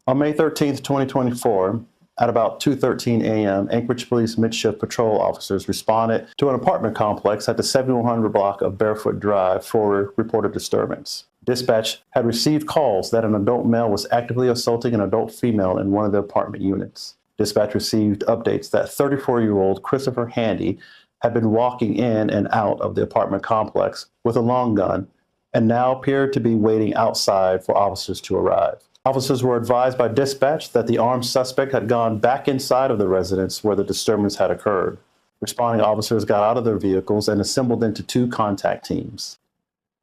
On May 13th, 2024, at about 2:13 a.m., Anchorage Police Midshift Patrol officers responded to an apartment complex at the 7100 block of Bearfoot Drive for reported disturbance. Dispatch had received calls that an adult male was actively assaulting an adult female in one of the apartment units. Dispatch received updates that 34-year-old Kristopher Handy had been walking in and out of the apartment complex with a long gun and now appeared to be waiting outside for officers to arrive. Officers were advised by dispatch that the armed suspect had gone back inside of the residence where the disturbance had occurred. Responding officers got out of their vehicles and assembled into two contact teams.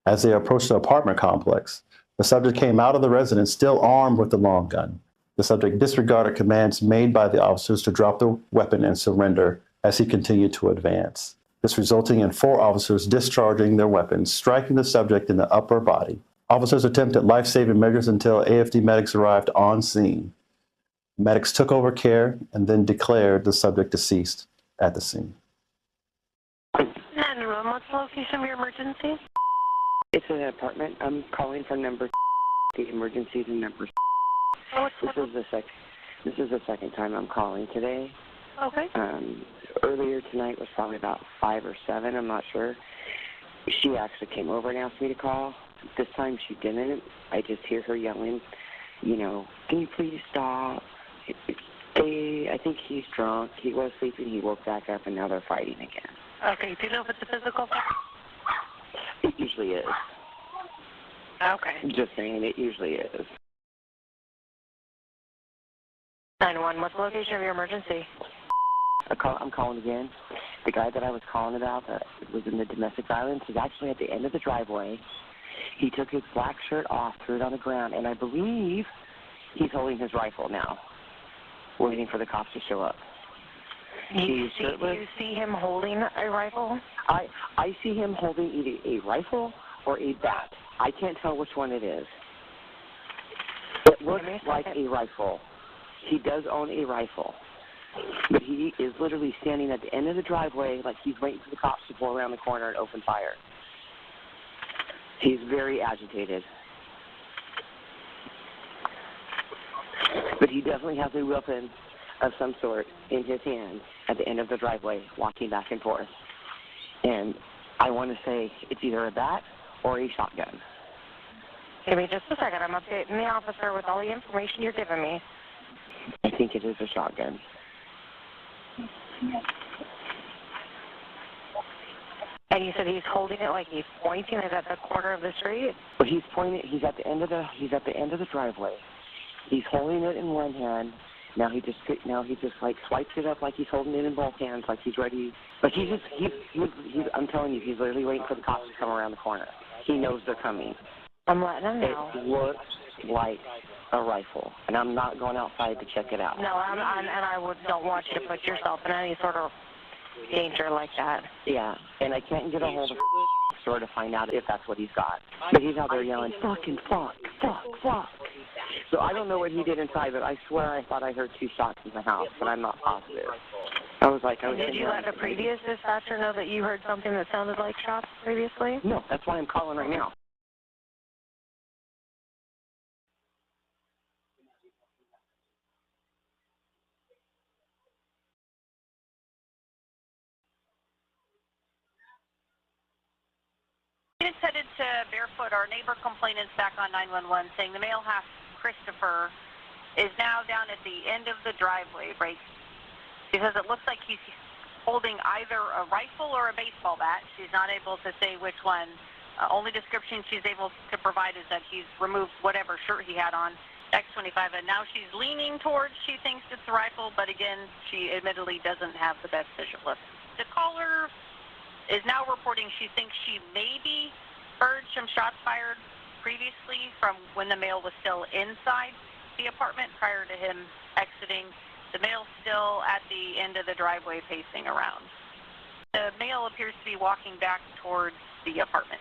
As they approached the apartment complex, the subject came out of the residence still armed with the long gun. The subject disregarded commands made by the officers to drop the weapon and surrender as he continued to advance. This resulting in 4 officers discharging their weapons, striking the subject in the upper body. Officers attempted life-saving measures until AFD medics arrived on scene. Medics took over care and then declared the subject deceased at the scene. 911, what's the location of your emergency? It's an apartment. I'm calling for number. The emergency is number. This is the second time I'm calling today. Okay. Earlier tonight was probably about 5 or 7. I'm not sure. She actually came over and asked me to call. This time she didn't. I just hear her yelling, you know, can you please stop? I think he's drunk. He was sleeping. He woke back up, and now they're fighting again. Okay. Do you know if it's a physical fight? It usually is. Okay. Just saying, it usually is. 911, what's the location of your emergency? I'm calling again. The guy that I was calling about that was in the domestic violence is actually at the end of the driveway. He took his black shirt off, threw it on the ground, and I believe he's holding his rifle now, waiting for the cops to show up. Do you see him holding a rifle? I see him holding either a rifle or a bat. I can't tell which one it is. It looks like a rifle. He does own a rifle. But he is literally standing at the end of the driveway like he's waiting for the cops to pull around the corner and open fire. He's very agitated. But he definitely has a weapon of some sort in his hand at the end of the driveway, walking back and forth. And I want to say it's either a bat or a shotgun. Give me just a second. I'm updating the officer with all the information you're giving me. I think it is a shotgun. And you said he's holding it like he's pointing it at the corner of the street? Well, he's pointing. He's at the end of the driveway. He's holding it in one hand. Now he just like swipes it up like he's holding it in both hands, like he's ready. Like he's I'm telling you, he's literally waiting for the cops to come around the corner. He knows they're coming. I'm letting him know. It looks like a rifle, and I'm not going outside to check it out. No, and I don't want you to put yourself in any sort of danger like that. Yeah, and I can't get a hold of store to find out if that's what he's got. But he's out there yelling, fucking fuck. So I don't know what he did inside, but I swear I thought I heard 2 shots in the house, but I'm not positive. Did you let the previous dispatcher know that you heard something that sounded like shots previously? No, that's why I'm calling right now. It's headed to Bearfoot. Our neighbor complainant is back on 911 saying the male half, Kristopher, is now down at the end of the driveway, right? Because it looks like he's holding either a rifle or a baseball bat. She's not able to say which one. Only description she's able to provide is that he's removed whatever shirt he had on, X25, and now she's leaning towards she thinks it's a rifle, but again, she admittedly doesn't have the best visual. The caller is now reporting she thinks she maybe heard some shots fired previously from when the male was still inside the apartment prior to him exiting. The male still at the end of the driveway pacing around. The male appears to be walking back towards the apartment.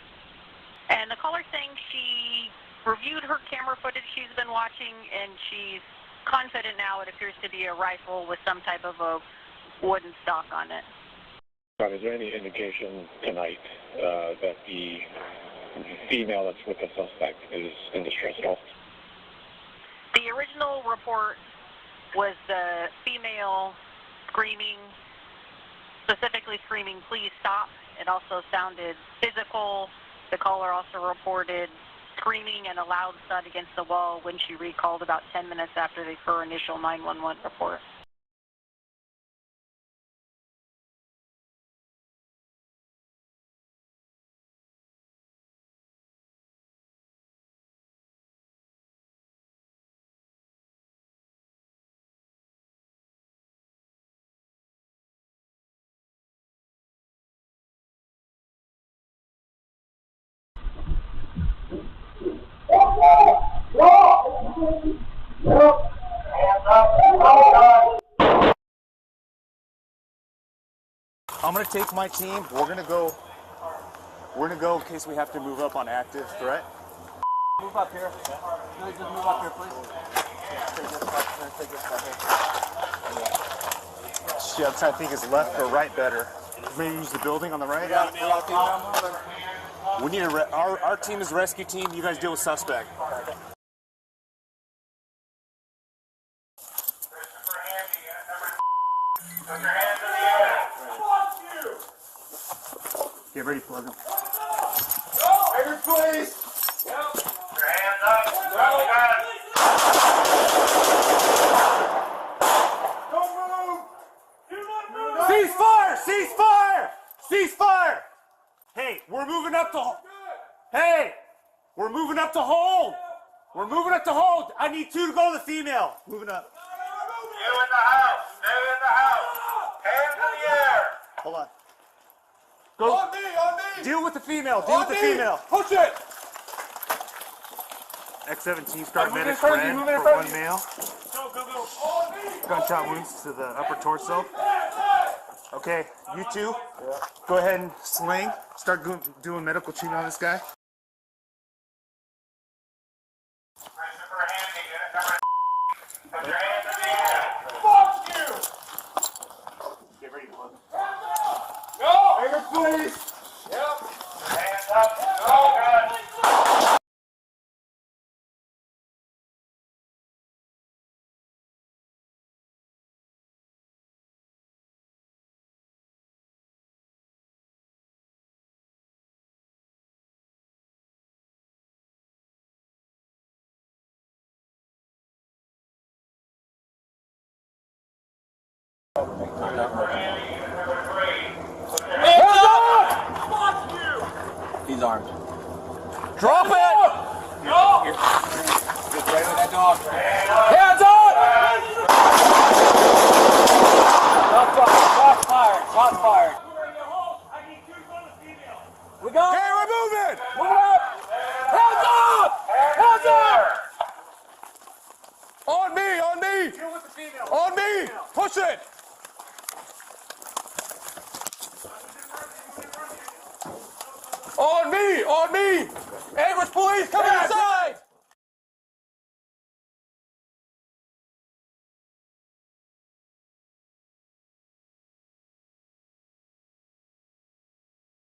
And the caller saying she reviewed her camera footage she's been watching, and she's confident now it appears to be a rifle with some type of a wooden stock on it. Is there any indication tonight that the female that's with the suspect is in distress at all? The original report was the female screaming, specifically screaming, "Please stop." It also sounded physical. The caller also reported screaming and a loud thud against the wall when she recalled about 10 minutes after her initial 911 report. I'm gonna take my team. We're gonna go in case we have to move up on active threat. Move up here. No, just move up here, please. Shit, I'm trying to think, is left or right better? Maybe use the building on the right? We need our team is rescue team. You guys deal with suspect. Kristopher Handy, put your hands in the air. Fuck you! Get ready, plug them. Fingers, please. Yep. Put your hands up. Go, guys. Don't move. Do not move. Cease fire! Cease fire! Cease fire! Hey, we're moving up to hold. Hey, we're moving up to hold. We're moving up to hold. I need 2 to go to the female. Moving up. You in the house. Stay in the house. Hands in the air. Hold on. Go. On me. Deal with the female. Deal with the female. Push it. X-17 start Move in medic front of you, ran move in for front 1 of you. male. Go. On me. Gunshot wounds to the upper torso. Okay, you 2, go ahead and sling. Start doing medical treatment on this guy. Kristopher Handy, unit number. Put your hands in the air. Fuck you. Get ready, plug. Go. Fingers, please. Yep. Hands up. Go, guys. He's armed. Drop it! Go. Get ready with that dog. Hands up. Shots fired. Shots fired. We go. Okay, we're moving! Move it up. Hands up! Hands up. On me! Deal with the female. On me! Push it! On me! Anchorage Police, come inside!